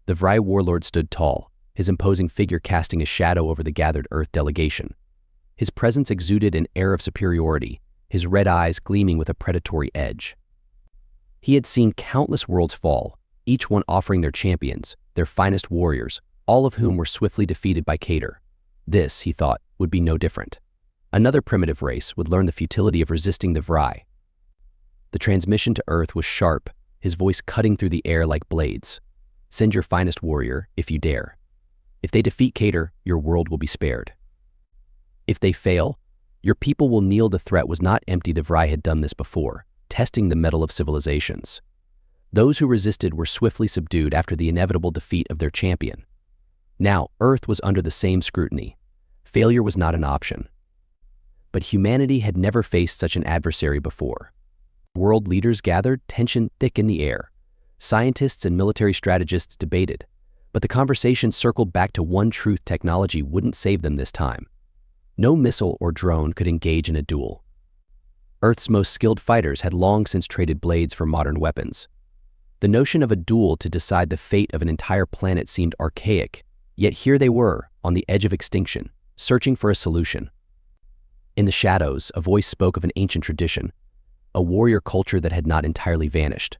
The Vry warlord stood tall, his imposing figure casting a shadow over the gathered Earth delegation. His presence exuded an air of superiority, his red eyes gleaming with a predatory edge. He had seen countless worlds fall, each one offering their champions, their finest warriors, all of whom were swiftly defeated by Cater. This, he thought, would be no different. Another primitive race would learn the futility of resisting the Vry. The transmission to Earth was sharp, his voice cutting through the air like blades. Send your finest warrior, if you dare. If they defeat Cater, your world will be spared. If they fail, your people will kneel. The threat was not empty. The Vry had done this before, testing the mettle of civilizations. Those who resisted were swiftly subdued after the inevitable defeat of their champion. Now, Earth was under the same scrutiny. Failure was not an option. But humanity had never faced such an adversary before. World leaders gathered, tension thick in the air. Scientists and military strategists debated, but the conversation circled back to one truth: technology wouldn't save them this time. No missile or drone could engage in a duel. Earth's most skilled fighters had long since traded blades for modern weapons. The notion of a duel to decide the fate of an entire planet seemed archaic, yet here they were, on the edge of extinction, searching for a solution. In the shadows, a voice spoke of an ancient tradition, a warrior culture that had not entirely vanished.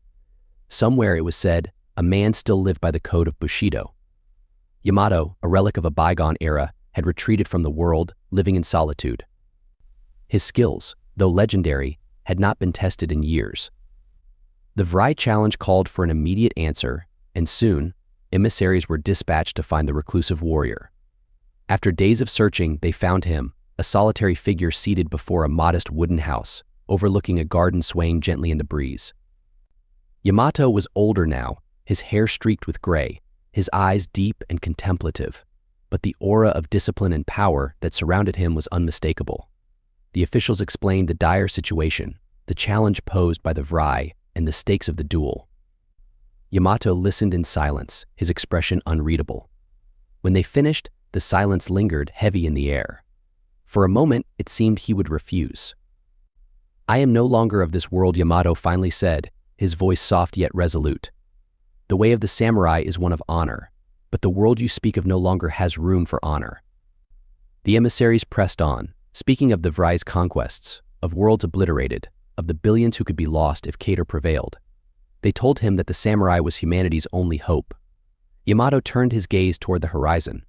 Somewhere, it was said, a man still lived by the code of Bushido. Yamato, a relic of a bygone era, had retreated from the world, living in solitude. His skills, though legendary, had not been tested in years. The Vry challenge called for an immediate answer, and soon, emissaries were dispatched to find the reclusive warrior. After days of searching, they found him, a solitary figure seated before a modest wooden house, overlooking a garden swaying gently in the breeze. Yamato was older now, his hair streaked with gray, his eyes deep and contemplative, but the aura of discipline and power that surrounded him was unmistakable. The officials explained the dire situation, the challenge posed by the Vry, and the stakes of the duel. Yamato listened in silence, his expression unreadable. When they finished, the silence lingered heavy in the air. For a moment, it seemed he would refuse. "I am no longer of this world," Yamato finally said, his voice soft yet resolute. "The way of the samurai is one of honor, but the world you speak of no longer has room for honor." The emissaries pressed on, speaking of the Vry's conquests, of worlds obliterated, of the billions who could be lost if Cater prevailed. They told him that the samurai was humanity's only hope. Yamato turned his gaze toward the horizon.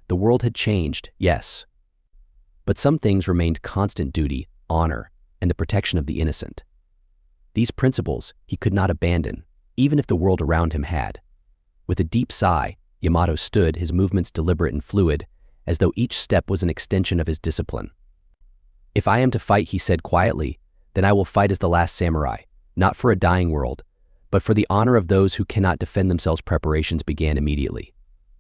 The world had changed, yes, but some things remained constant: duty, honor, and the protection of the innocent. These principles he could not abandon, even if the world around him had. With a deep sigh, Yamato stood, his movements deliberate and fluid, as though each step was an extension of his discipline. "If I am to fight," he said quietly, "then I will fight as the last samurai, not for a dying world, but for the honor of those who cannot defend themselves." Preparations began immediately.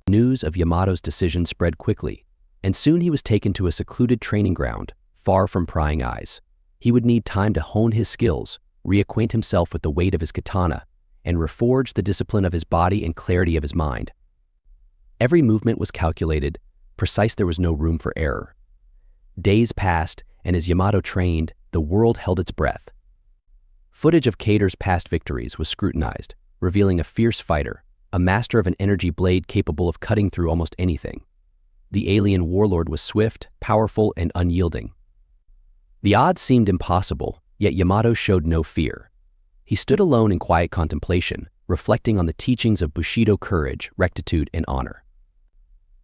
News of Yamato's decision spread quickly, and soon he was taken to a secluded training ground, far from prying eyes. He would need time to hone his skills, reacquaint himself with the weight of his katana, and reforge the discipline of his body and clarity of his mind. Every movement was calculated, precise. There was no room for error. Days passed, and as Yamato trained, the world held its breath. Footage of Cater's past victories was scrutinized, revealing a fierce fighter, a master of an energy blade capable of cutting through almost anything. The alien warlord was swift, powerful, and unyielding. The odds seemed impossible, yet Yamato showed no fear. He stood alone in quiet contemplation, reflecting on the teachings of Bushido: courage, rectitude, and honor.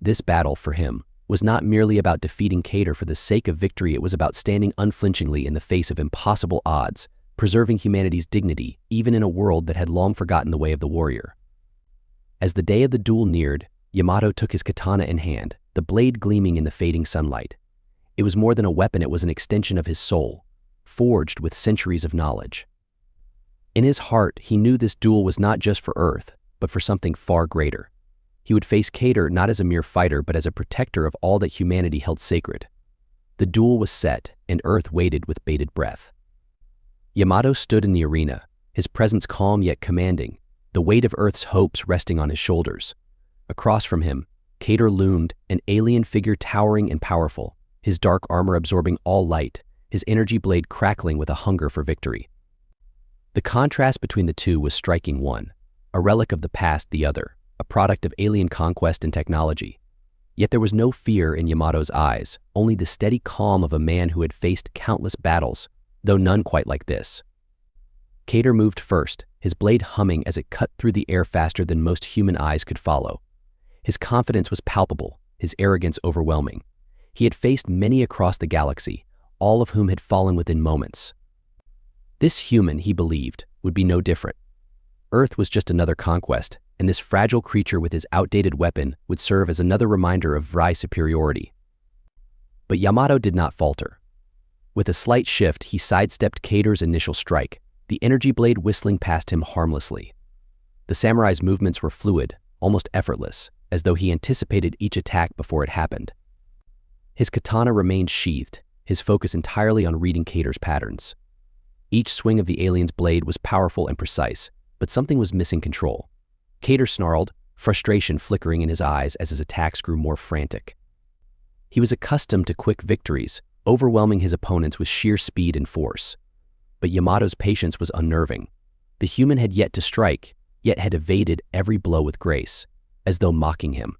This battle, for him, was not merely about defeating Cater for the sake of victory. It was about standing unflinchingly in the face of impossible odds, preserving humanity's dignity, even in a world that had long forgotten the way of the warrior. As the day of the duel neared, Yamato took his katana in hand, the blade gleaming in the fading sunlight. It was more than a weapon, it was an extension of his soul, forged with centuries of knowledge. In his heart, he knew this duel was not just for Earth, but for something far greater. He would face Cater not as a mere fighter, but as a protector of all that humanity held sacred. The duel was set, and Earth waited with bated breath. Yamato stood in the arena, his presence calm yet commanding, the weight of Earth's hopes resting on his shoulders. Across from him, Cater loomed, an alien figure towering and powerful, his dark armor absorbing all light, his energy blade crackling with a hunger for victory. The contrast between the two was striking: one, a relic of the past; the other, a product of alien conquest and technology. Yet there was no fear in Yamato's eyes, only the steady calm of a man who had faced countless battles, though none quite like this. Cater moved first, his blade humming as it cut through the air faster than most human eyes could follow. His confidence was palpable, his arrogance overwhelming. He had faced many across the galaxy, all of whom had fallen within moments. This human, he believed, would be no different. Earth was just another conquest, and this fragile creature with his outdated weapon would serve as another reminder of Vry's superiority. But Yamato did not falter. With a slight shift, he sidestepped Cater's initial strike, the energy blade whistling past him harmlessly. The samurai's movements were fluid, almost effortless, as though he anticipated each attack before it happened. His katana remained sheathed, his focus entirely on reading Cater's patterns. Each swing of the alien's blade was powerful and precise, but something was missing control. Cater snarled, frustration flickering in his eyes as his attacks grew more frantic. He was accustomed to quick victories, overwhelming his opponents with sheer speed and force. But Yamato's patience was unnerving. The human had yet to strike, yet had evaded every blow with grace, as though mocking him.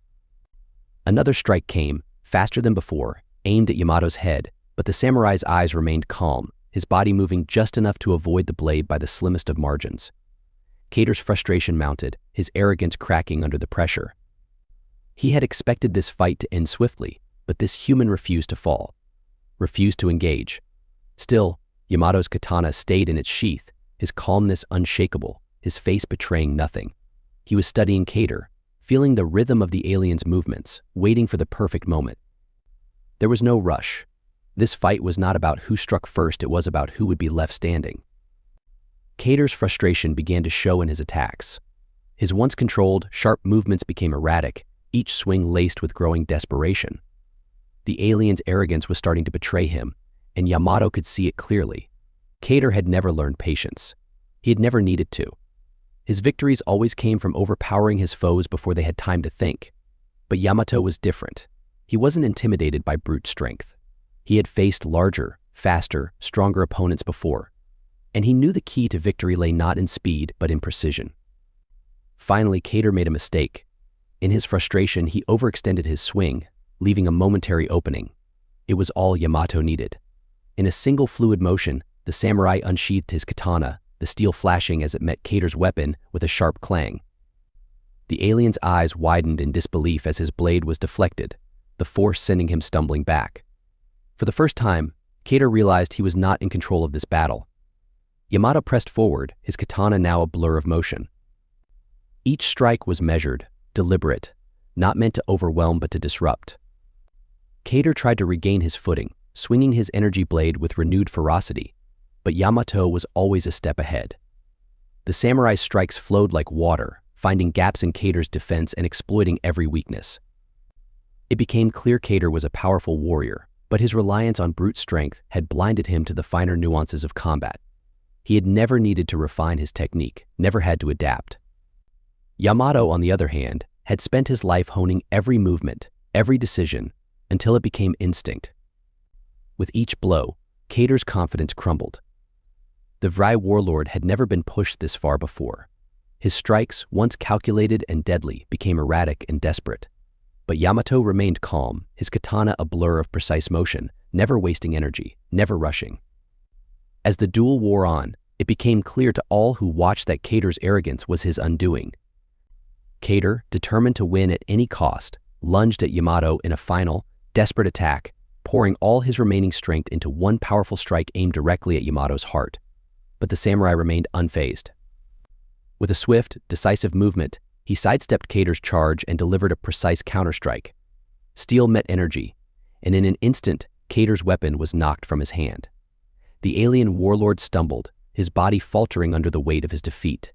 Another strike came, faster than before, aimed at Yamato's head, but the samurai's eyes remained calm, his body moving just enough to avoid the blade by the slimmest of margins. Cater's frustration mounted, his arrogance cracking under the pressure. He had expected this fight to end swiftly, but this human refused to fall, refused to engage. Still, Yamato's katana stayed in its sheath, his calmness unshakable, his face betraying nothing. He was studying Cater, feeling the rhythm of the alien's movements, waiting for the perfect moment. There was no rush. This fight was not about who struck first, it was about who would be left standing. Cater's frustration began to show in his attacks. His once controlled, sharp movements became erratic, each swing laced with growing desperation. The alien's arrogance was starting to betray him, and Yamato could see it clearly. Cater had never learned patience. He had never needed to. His victories always came from overpowering his foes before they had time to think. But Yamato was different. He wasn't intimidated by brute strength. He had faced larger, faster, stronger opponents before, and he knew the key to victory lay not in speed but in precision. Finally, Cater made a mistake. In his frustration, he overextended his swing, leaving a momentary opening. It was all Yamato needed. In a single fluid motion, the samurai unsheathed his katana, the steel flashing as it met Cater's weapon with a sharp clang. The alien's eyes widened in disbelief as his blade was deflected, the force sending him stumbling back. For the first time, Cater realized he was not in control of this battle. Yamato pressed forward, his katana now a blur of motion. Each strike was measured, deliberate, not meant to overwhelm but to disrupt. Cater tried to regain his footing, swinging his energy blade with renewed ferocity, but Yamato was always a step ahead. The samurai's strikes flowed like water, finding gaps in Cater's defense and exploiting every weakness. It became clear Cater was a powerful warrior, but his reliance on brute strength had blinded him to the finer nuances of combat. He had never needed to refine his technique, never had to adapt. Yamato, on the other hand, had spent his life honing every movement, every decision, until it became instinct. With each blow, Cater's confidence crumbled. The Vry warlord had never been pushed this far before. His strikes, once calculated and deadly, became erratic and desperate. But Yamato remained calm, his katana a blur of precise motion, never wasting energy, never rushing. As the duel wore on, it became clear to all who watched that Cater's arrogance was his undoing. Cater, determined to win at any cost, lunged at Yamato in a final, desperate attack, pouring all his remaining strength into one powerful strike aimed directly at Yamato's heart. But the samurai remained unfazed. With a swift, decisive movement, he sidestepped Cater's charge and delivered a precise counterstrike. Steel met energy, and in an instant, Cater's weapon was knocked from his hand. The alien warlord stumbled, his body faltering under the weight of his defeat.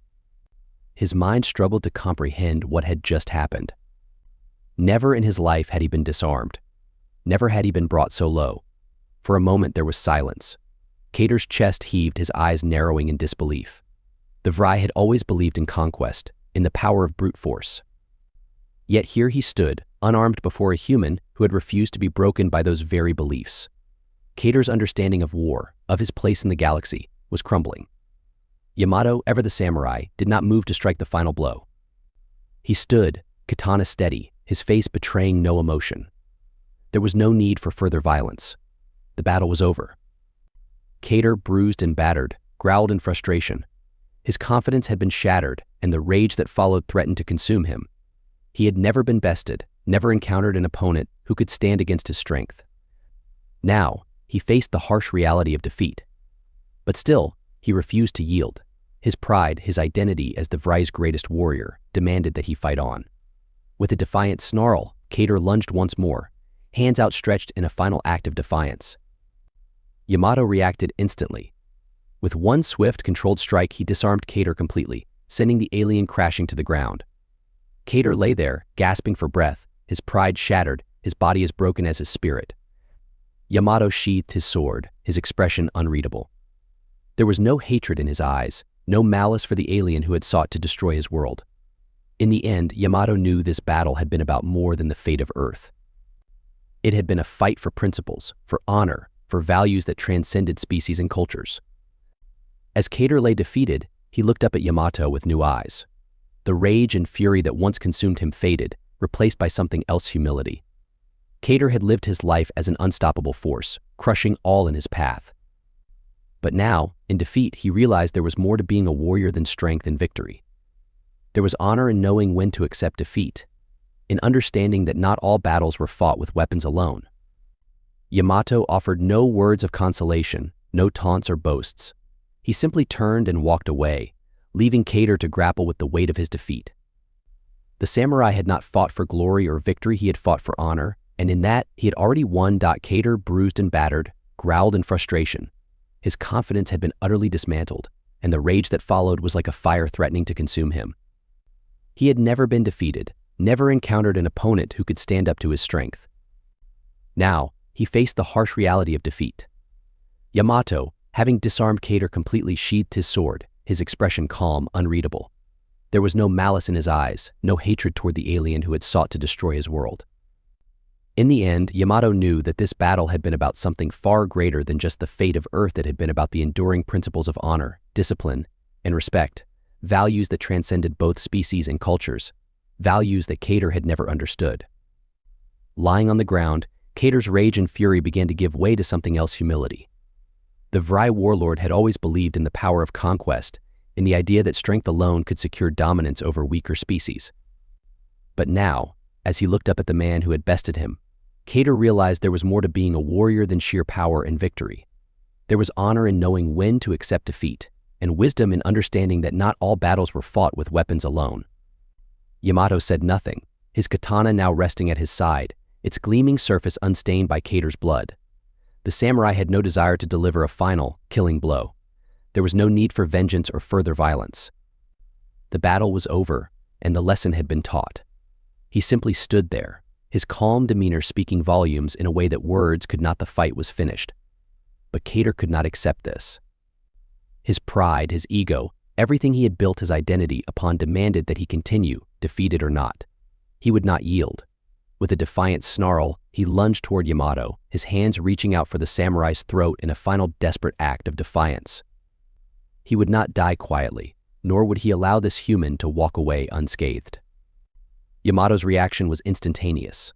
His mind struggled to comprehend what had just happened. Never in his life had he been disarmed. Never had he been brought so low. For a moment there was silence. Cater's chest heaved, his eyes narrowing in disbelief. The Vry had always believed in conquest, in the power of brute force. Yet here he stood, unarmed before a human who had refused to be broken by those very beliefs. Cater's understanding of war, of his place in the galaxy, was crumbling. Yamato, ever the samurai, did not move to strike the final blow. He stood, katana steady, his face betraying no emotion. There was no need for further violence. The battle was over. Cater, bruised and battered, growled in frustration. His confidence had been shattered, and the rage that followed threatened to consume him. He had never been bested, never encountered an opponent who could stand against his strength. Now, he faced the harsh reality of defeat. But still, he refused to yield. His pride, his identity as the Vrai's greatest warrior, demanded that he fight on. With a defiant snarl, Cater lunged once more, hands outstretched in a final act of defiance. Yamato reacted instantly. With one swift, controlled strike, he disarmed Cater completely, sending the alien crashing to the ground. Cater lay there, gasping for breath, his pride shattered, his body as broken as his spirit. Yamato sheathed his sword, his expression unreadable. There was no hatred in his eyes, no malice for the alien who had sought to destroy his world. In the end, Yamato knew this battle had been about more than the fate of Earth. It had been a fight for principles, for honor, for values that transcended species and cultures. As Cater lay defeated, he looked up at Yamato with new eyes. The rage and fury that once consumed him faded, replaced by something else: humility. Cater had lived his life as an unstoppable force, crushing all in his path. But now, in defeat, he realized there was more to being a warrior than strength and victory. There was honor in knowing when to accept defeat, in understanding that not all battles were fought with weapons alone. Yamato offered no words of consolation, no taunts or boasts. He simply turned and walked away, leaving Cater to grapple with the weight of his defeat. The samurai had not fought for glory or victory, he had fought for honor, and in that, he had already won. Cater, bruised and battered, growled in frustration. His confidence had been utterly dismantled, and the rage that followed was like a fire threatening to consume him. He had never been defeated, never encountered an opponent who could stand up to his strength. Now, he faced the harsh reality of defeat. Yamato, having disarmed Cater completely, sheathed his sword, his expression calm, unreadable. There was no malice in his eyes, no hatred toward the alien who had sought to destroy his world. In the end, Yamato knew that this battle had been about something far greater than just the fate of Earth. It had been about the enduring principles of honor, discipline, and respect, values that transcended both species and cultures, values that Cater had never understood. Lying on the ground, Cater's rage and fury began to give way to something else: humility. The Vrai warlord had always believed in the power of conquest, in the idea that strength alone could secure dominance over weaker species. But now, as he looked up at the man who had bested him, Cater realized there was more to being a warrior than sheer power and victory. There was honor in knowing when to accept defeat, and wisdom in understanding that not all battles were fought with weapons alone. Yamato said nothing, his katana now resting at his side, its gleaming surface unstained by Cater's blood. The samurai had no desire to deliver a final, killing blow. There was no need for vengeance or further violence. The battle was over, and the lesson had been taught. He simply stood there, his calm demeanor speaking volumes in a way that words could not. The fight was finished. But Cater could not accept this. His pride, his ego, everything he had built his identity upon demanded that he continue, defeated or not. He would not yield. With a defiant snarl, he lunged toward Yamato, his hands reaching out for the samurai's throat in a final desperate act of defiance. He would not die quietly, nor would he allow this human to walk away unscathed. Yamato's reaction was instantaneous.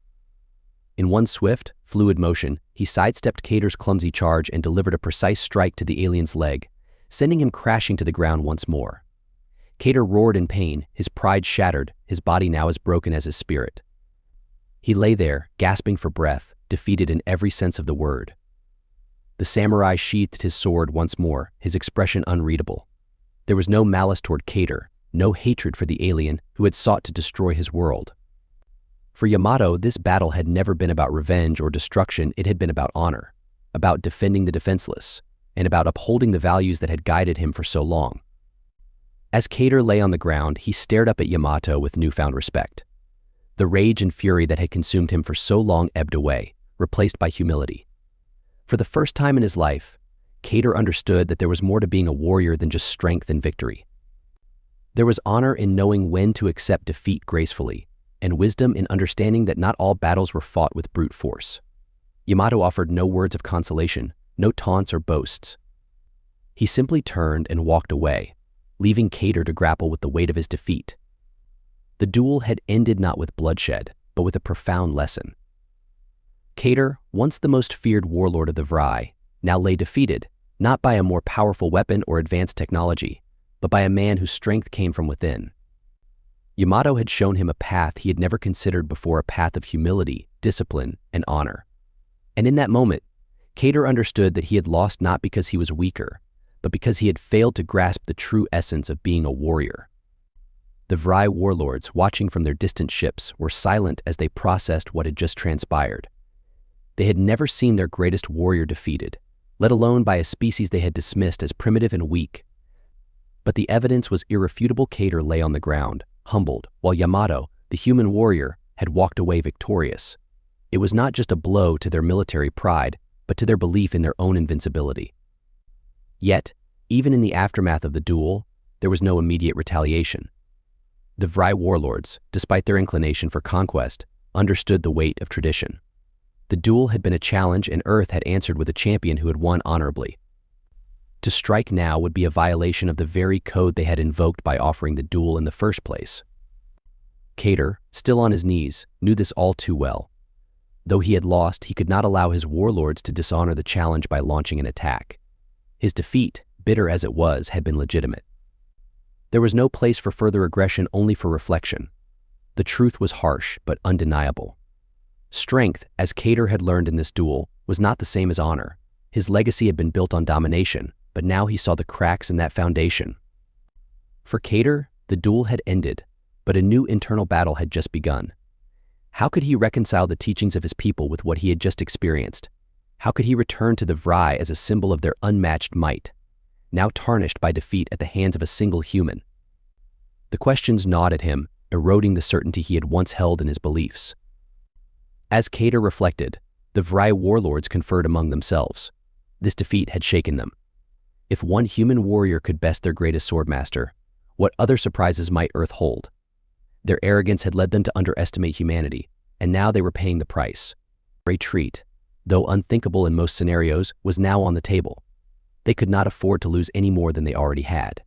In one swift, fluid motion, he sidestepped Cater's clumsy charge and delivered a precise strike to the alien's leg, sending him crashing to the ground once more. Cater roared in pain, his pride shattered, his body now as broken as his spirit. He lay there, gasping for breath, defeated in every sense of the word. The samurai sheathed his sword once more, his expression unreadable. There was no malice toward Cater, no hatred for the alien who had sought to destroy his world. For Yamato, this battle had never been about revenge or destruction. It had been about honor, about defending the defenseless, and about upholding the values that had guided him for so long. As Cater lay on the ground, he stared up at Yamato with newfound respect. The rage and fury that had consumed him for so long ebbed away, replaced by humility. For the first time in his life, Cater understood that there was more to being a warrior than just strength and victory. There was honor in knowing when to accept defeat gracefully, and wisdom in understanding that not all battles were fought with brute force. Yamato offered no words of consolation, no taunts or boasts. He simply turned and walked away, leaving Cater to grapple with the weight of his defeat. The duel had ended not with bloodshed, but with a profound lesson. Cater, once the most feared warlord of the Vry, now lay defeated, not by a more powerful weapon or advanced technology, but by a man whose strength came from within. Yamato had shown him a path he had never considered before, a path of humility, discipline, and honor. And in that moment, Cater understood that he had lost not because he was weaker, but because he had failed to grasp the true essence of being a warrior. The Vry warlords, watching from their distant ships, were silent as they processed what had just transpired. They had never seen their greatest warrior defeated, let alone by a species they had dismissed as primitive and weak. But the evidence was irrefutable. Cater lay on the ground, humbled, while Yamato, the human warrior, had walked away victorious. It was not just a blow to their military pride, but to their belief in their own invincibility. Yet, even in the aftermath of the duel, there was no immediate retaliation. The Vry warlords, despite their inclination for conquest, understood the weight of tradition. The duel had been a challenge, and Earth had answered with a champion who had won honorably. To strike now would be a violation of the very code they had invoked by offering the duel in the first place. Cater, still on his knees, knew this all too well. Though he had lost, he could not allow his warlords to dishonor the challenge by launching an attack. His defeat, bitter as it was, had been legitimate. There was no place for further aggression, only for reflection. The truth was harsh, but undeniable. Strength, as Cater had learned in this duel, was not the same as honor. His legacy had been built on domination, but now he saw the cracks in that foundation. For Cater, the duel had ended, but a new internal battle had just begun. How could he reconcile the teachings of his people with what he had just experienced? How could he return to the Vry as a symbol of their unmatched might, now tarnished by defeat at the hands of a single human? The questions gnawed at him, eroding the certainty he had once held in his beliefs. As Cater reflected, the Vry warlords conferred among themselves. This defeat had shaken them. If one human warrior could best their greatest swordmaster, what other surprises might Earth hold? Their arrogance had led them to underestimate humanity, and now they were paying the price. A retreat, though unthinkable in most scenarios, was now on the table. They could not afford to lose any more than they already had.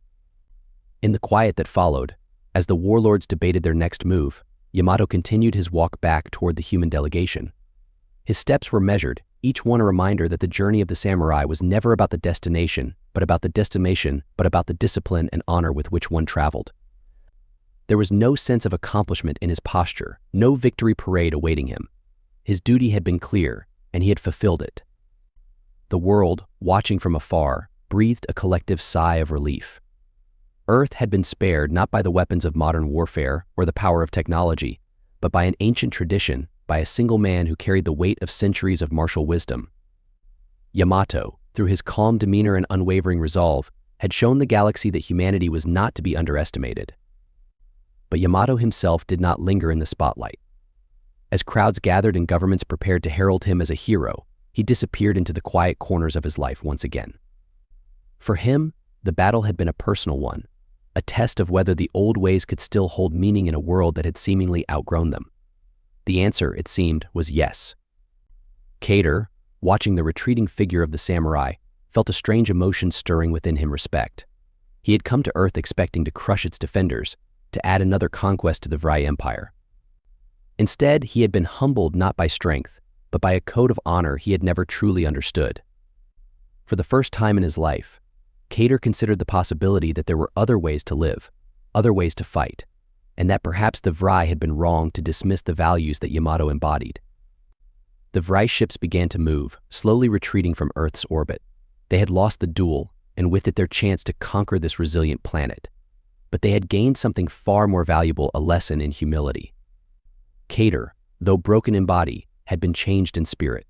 In the quiet that followed, as the warlords debated their next move, Yamato continued his walk back toward the human delegation. His steps were measured, each one a reminder that the journey of the samurai was never about the destination, but about the discipline and honor with which one traveled. There was no sense of accomplishment in his posture, no victory parade awaiting him. His duty had been clear, and he had fulfilled it. The world, watching from afar, breathed a collective sigh of relief. Earth had been spared not by the weapons of modern warfare or the power of technology, but by an ancient tradition, by a single man who carried the weight of centuries of martial wisdom. Yamato, through his calm demeanor and unwavering resolve, had shown the galaxy that humanity was not to be underestimated. But Yamato himself did not linger in the spotlight. As crowds gathered and governments prepared to herald him as a hero, he disappeared into the quiet corners of his life once again. For him, the battle had been a personal one, a test of whether the old ways could still hold meaning in a world that had seemingly outgrown them. The answer, it seemed, was yes. Cater, watching the retreating figure of the samurai, felt a strange emotion stirring within him: respect. He had come to Earth expecting to crush its defenders, to add another conquest to the Vry Empire. Instead, he had been humbled not by strength, but by a code of honor he had never truly understood. For the first time in his life, Cater considered the possibility that there were other ways to live, other ways to fight, and that perhaps the Vry had been wrong to dismiss the values that Yamato embodied. The Vry ships began to move, slowly retreating from Earth's orbit. They had lost the duel, and with it their chance to conquer this resilient planet. But they had gained something far more valuable: a lesson in humility. Cater, though broken in body, had been changed in spirit.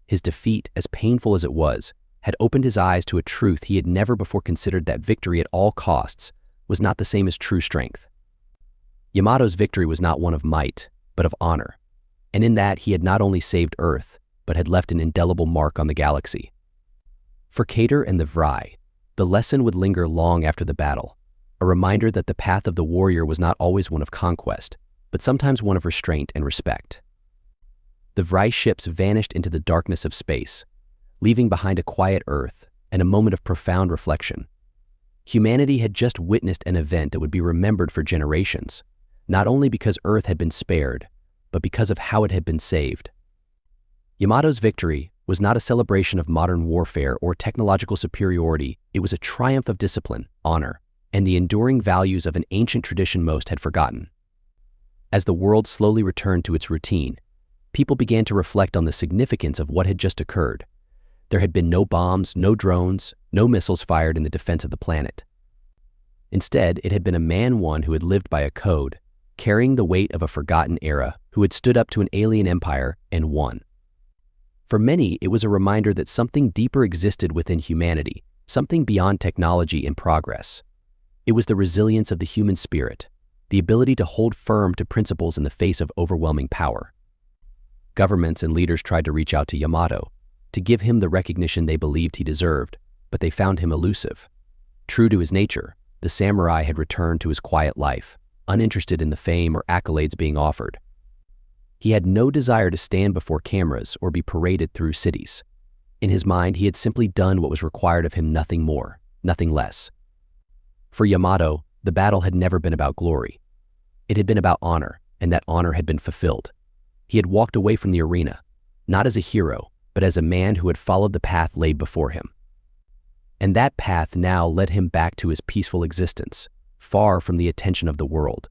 His defeat, as painful as it was, had opened his eyes to a truth he had never before considered: that victory at all costs was not the same as true strength. Yamato's victory was not one of might, but of honor, and in that he had not only saved Earth, but had left an indelible mark on the galaxy. For Cater and the Vry, the lesson would linger long after the battle, a reminder that the path of the warrior was not always one of conquest, but sometimes one of restraint and respect. The Vry ships vanished into the darkness of space, leaving behind a quiet Earth and a moment of profound reflection. Humanity had just witnessed an event that would be remembered for generations, not only because Earth had been spared, but because of how it had been saved. Yamato's victory was not a celebration of modern warfare or technological superiority. It was a triumph of discipline, honor, and the enduring values of an ancient tradition most had forgotten. As the world slowly returned to its routine, people began to reflect on the significance of what had just occurred. There had been no bombs, no drones, no missiles fired in the defense of the planet. Instead, it had been a man who had lived by a code, carrying the weight of a forgotten era, who had stood up to an alien empire and won. For many, it was a reminder that something deeper existed within humanity, something beyond technology and progress. It was the resilience of the human spirit, the ability to hold firm to principles in the face of overwhelming power. Governments and leaders tried to reach out to Yamato, to give him the recognition they believed he deserved, but they found him elusive. True to his nature, the samurai had returned to his quiet life, uninterested in the fame or accolades being offered. He had no desire to stand before cameras or be paraded through cities. In his mind, he had simply done what was required of him, nothing more, nothing less. For Yamato, the battle had never been about glory. It had been about honor, and that honor had been fulfilled. He had walked away from the arena, not as a hero, but as a man who had followed the path laid before him. And that path now led him back to his peaceful existence, far from the attention of the world.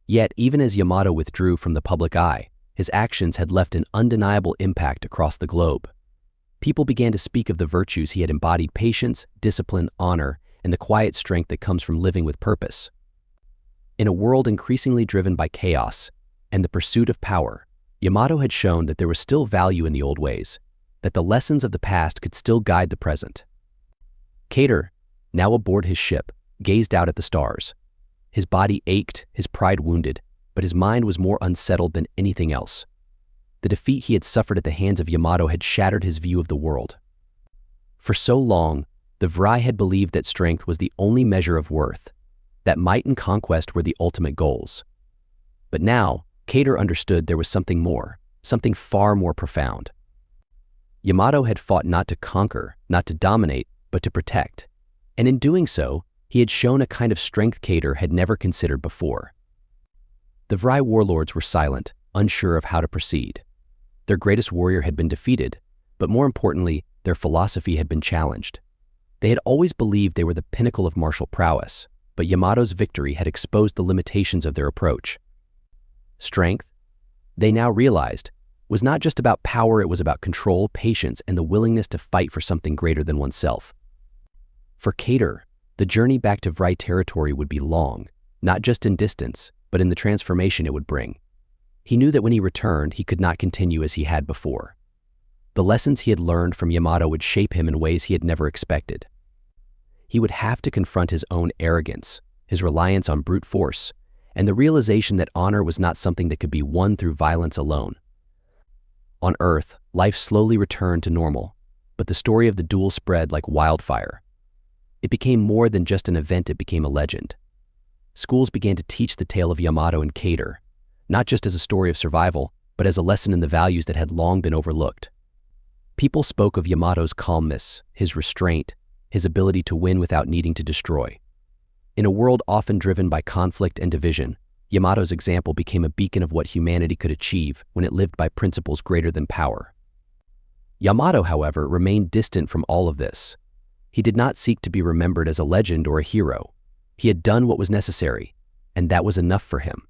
Yet, even as Yamato withdrew from the public eye, his actions had left an undeniable impact across the globe. People began to speak of the virtues he had embodied: patience, discipline, honor, and the quiet strength that comes from living with purpose. In a world increasingly driven by chaos and the pursuit of power, Yamato had shown that there was still value in the old ways, that the lessons of the past could still guide the present. Kater, now aboard his ship, gazed out at the stars. His body ached, his pride wounded, but his mind was more unsettled than anything else. The defeat he had suffered at the hands of Yamato had shattered his view of the world. For so long, the Vrai had believed that strength was the only measure of worth, that might and conquest were the ultimate goals. But now, Kater understood there was something more, something far more profound. Yamato had fought not to conquer, not to dominate, but to protect. And in doing so, he had shown a kind of strength Kater had never considered before. The Vrai warlords were silent, unsure of how to proceed. Their greatest warrior had been defeated, but more importantly, their philosophy had been challenged. They had always believed they were the pinnacle of martial prowess, but Yamato's victory had exposed the limitations of their approach. Strength, they now realized, was not just about power, it was about control, patience, and the willingness to fight for something greater than oneself. For Kater, the journey back to Vrai territory would be long, not just in distance, but in the transformation it would bring. He knew that when he returned, he could not continue as he had before. The lessons he had learned from Yamato would shape him in ways he had never expected. He would have to confront his own arrogance, his reliance on brute force, and the realization that honor was not something that could be won through violence alone. On Earth, life slowly returned to normal, but the story of the duel spread like wildfire. It became more than just an event, it became a legend. Schools began to teach the tale of Yamato and Kater, not just as a story of survival, but as a lesson in the values that had long been overlooked. People spoke of Yamato's calmness, his restraint, his ability to win without needing to destroy. In a world often driven by conflict and division, Yamato's example became a beacon of what humanity could achieve when it lived by principles greater than power. Yamato, however, remained distant from all of this. He did not seek to be remembered as a legend or a hero. He had done what was necessary, and that was enough for him.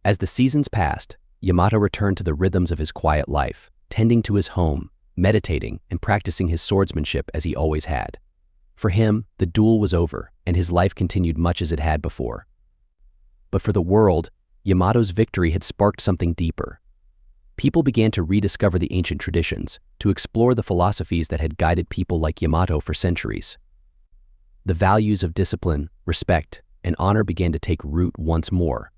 As the seasons passed, Yamato returned to the rhythms of his quiet life, tending to his home, meditating, and practicing his swordsmanship as he always had. For him, the duel was over, and his life continued much as it had before. But for the world, Yamato's victory had sparked something deeper. People began to rediscover the ancient traditions, to explore the philosophies that had guided people like Yamato for centuries. The values of discipline, respect, and honor began to take root once more,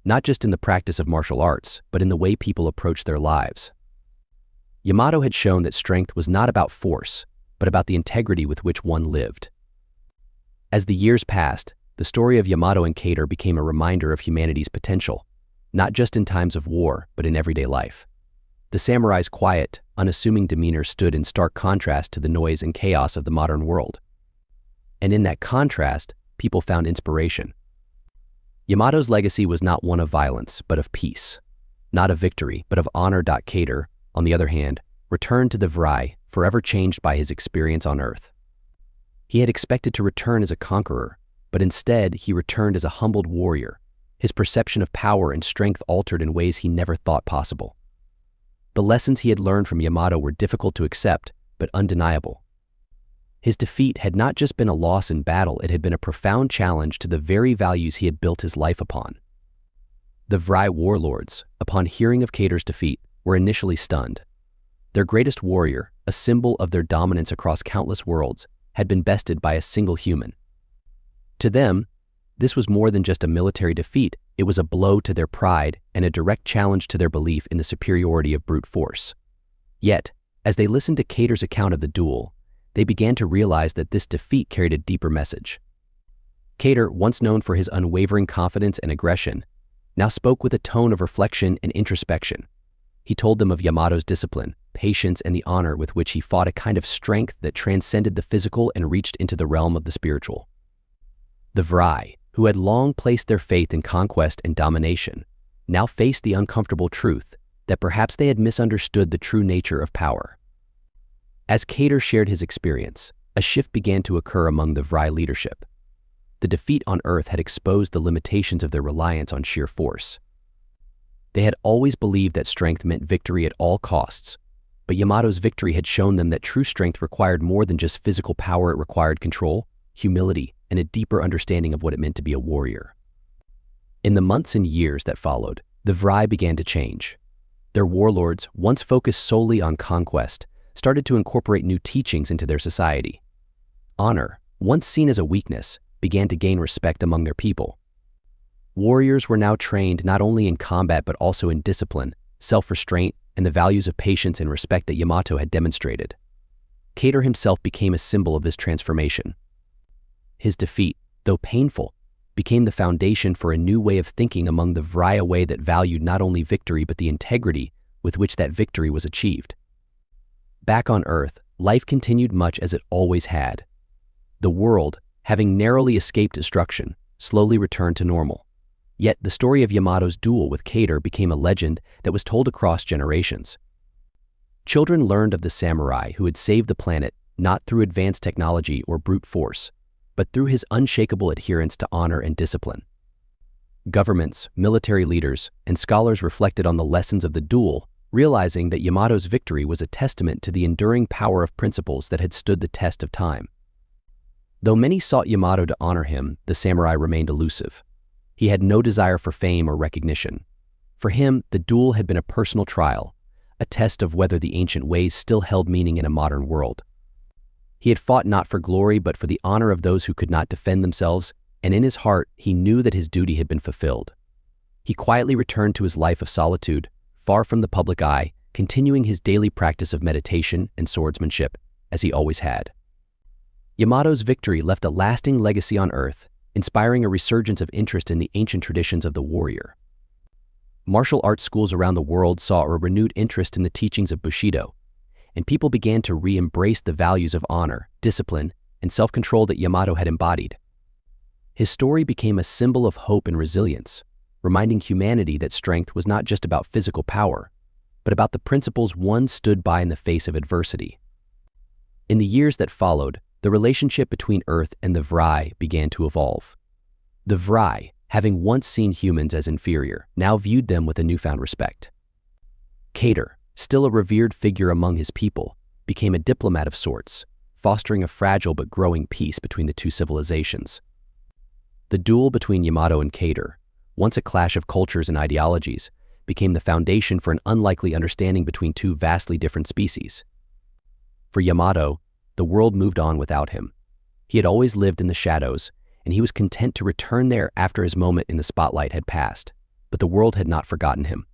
not just in the practice of martial arts, but in the way people approached their lives. Yamato had shown that strength was not about force, but about the integrity with which one lived. As the years passed, the story of Yamato and Kater became a reminder of humanity's potential, not just in times of war, but in everyday life. The samurai's quiet, unassuming demeanor stood in stark contrast to the noise and chaos of the modern world. And in that contrast, people found inspiration. Yamato's legacy was not one of violence, but of peace. Not of victory, but of honor. Kater, on the other hand, returned to the Vrai, forever changed by his experience on Earth. He had expected to return as a conqueror, but instead he returned as a humbled warrior, his perception of power and strength altered in ways he never thought possible. The lessons he had learned from Yamato were difficult to accept, but undeniable. His defeat had not just been a loss in battle, it had been a profound challenge to the very values he had built his life upon. The Vrai warlords, upon hearing of Kater's defeat, were initially stunned. Their greatest warrior, a symbol of their dominance across countless worlds, had been bested by a single human. To them, this was more than just a military defeat, it was a blow to their pride and a direct challenge to their belief in the superiority of brute force. Yet, as they listened to Kater's account of the duel, they began to realize that this defeat carried a deeper message. Kater, once known for his unwavering confidence and aggression, now spoke with a tone of reflection and introspection. He told them of Yamato's discipline, patience, and the honor with which he fought, a kind of strength that transcended the physical and reached into the realm of the spiritual. The Vrai, who had long placed their faith in conquest and domination, now faced the uncomfortable truth that perhaps they had misunderstood the true nature of power. As Kater shared his experience, a shift began to occur among the Vrai leadership. The defeat on Earth had exposed the limitations of their reliance on sheer force. They had always believed that strength meant victory at all costs, but Yamato's victory had shown them that true strength required more than just physical power. It required control, humility, and a deeper understanding of what it meant to be a warrior. In the months and years that followed, the Vrai began to change. Their warlords, once focused solely on conquest, started to incorporate new teachings into their society. Honor, once seen as a weakness, began to gain respect among their people. Warriors were now trained not only in combat but also in discipline, self-restraint, and the values of patience and respect that Yamato had demonstrated. Kater himself became a symbol of this transformation. His defeat, though painful, became the foundation for a new way of thinking among the Vrai, a way that valued not only victory but the integrity with which that victory was achieved. Back on Earth, life continued much as it always had. The world, having narrowly escaped destruction, slowly returned to normal. Yet the story of Yamato's duel with Kater became a legend that was told across generations. Children learned of the samurai who had saved the planet not through advanced technology or brute force, but through his unshakable adherence to honor and discipline. Governments, military leaders, and scholars reflected on the lessons of the duel, realizing that Yamato's victory was a testament to the enduring power of principles that had stood the test of time. Though many sought Yamato to honor him, the samurai remained elusive. He had no desire for fame or recognition. For him, the duel had been a personal trial, a test of whether the ancient ways still held meaning in a modern world. He had fought not for glory but for the honor of those who could not defend themselves, and in his heart he knew that his duty had been fulfilled. He quietly returned to his life of solitude, far from the public eye, continuing his daily practice of meditation and swordsmanship, as he always had. Yamato's victory left a lasting legacy on Earth, inspiring a resurgence of interest in the ancient traditions of the warrior. Martial arts schools around the world saw a renewed interest in the teachings of Bushido, and people began to re-embrace the values of honor, discipline, and self-control that Yamato had embodied. His story became a symbol of hope and resilience, reminding humanity that strength was not just about physical power, but about the principles one stood by in the face of adversity. In the years that followed, the relationship between Earth and the Vrai began to evolve. The Vrai, having once seen humans as inferior, now viewed them with a newfound respect. Kater, still a revered figure among his people, became a diplomat of sorts, fostering a fragile but growing peace between the two civilizations. The duel between Yamato and Kater, once a clash of cultures and ideologies, became the foundation for an unlikely understanding between two vastly different species. For Yamato, the world moved on without him. He had always lived in the shadows, and he was content to return there after his moment in the spotlight had passed, but the world had not forgotten him.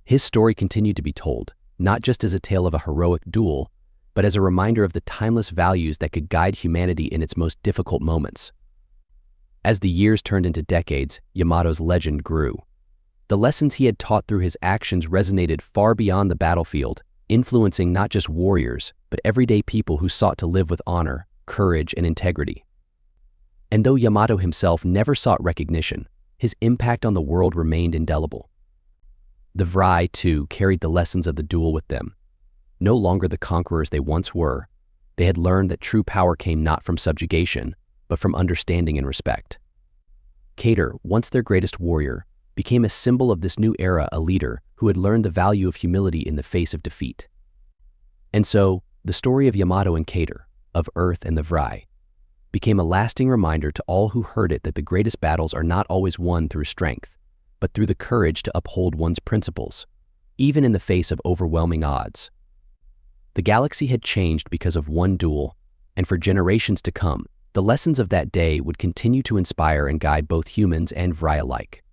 His story continued to be told, not just as a tale of a heroic duel, but as a reminder of the timeless values that could guide humanity in its most difficult moments. As the years turned into decades, Yamato's legend grew. The lessons he had taught through his actions resonated far beyond the battlefield, influencing not just warriors, but everyday people who sought to live with honor, courage, and integrity. And though Yamato himself never sought recognition, his impact on the world remained indelible. The Vry, too, carried the lessons of the duel with them. No longer the conquerors they once were, they had learned that true power came not from subjugation, but from understanding and respect. Cater, once their greatest warrior, became a symbol of this new era, a leader who had learned the value of humility in the face of defeat. And so, the story of Yamato and Cater, of Earth and the Vry, became a lasting reminder to all who heard it that the greatest battles are not always won through strength, but through the courage to uphold one's principles, even in the face of overwhelming odds. The galaxy had changed because of one duel, and for generations to come, the lessons of that day would continue to inspire and guide both humans and Vry alike.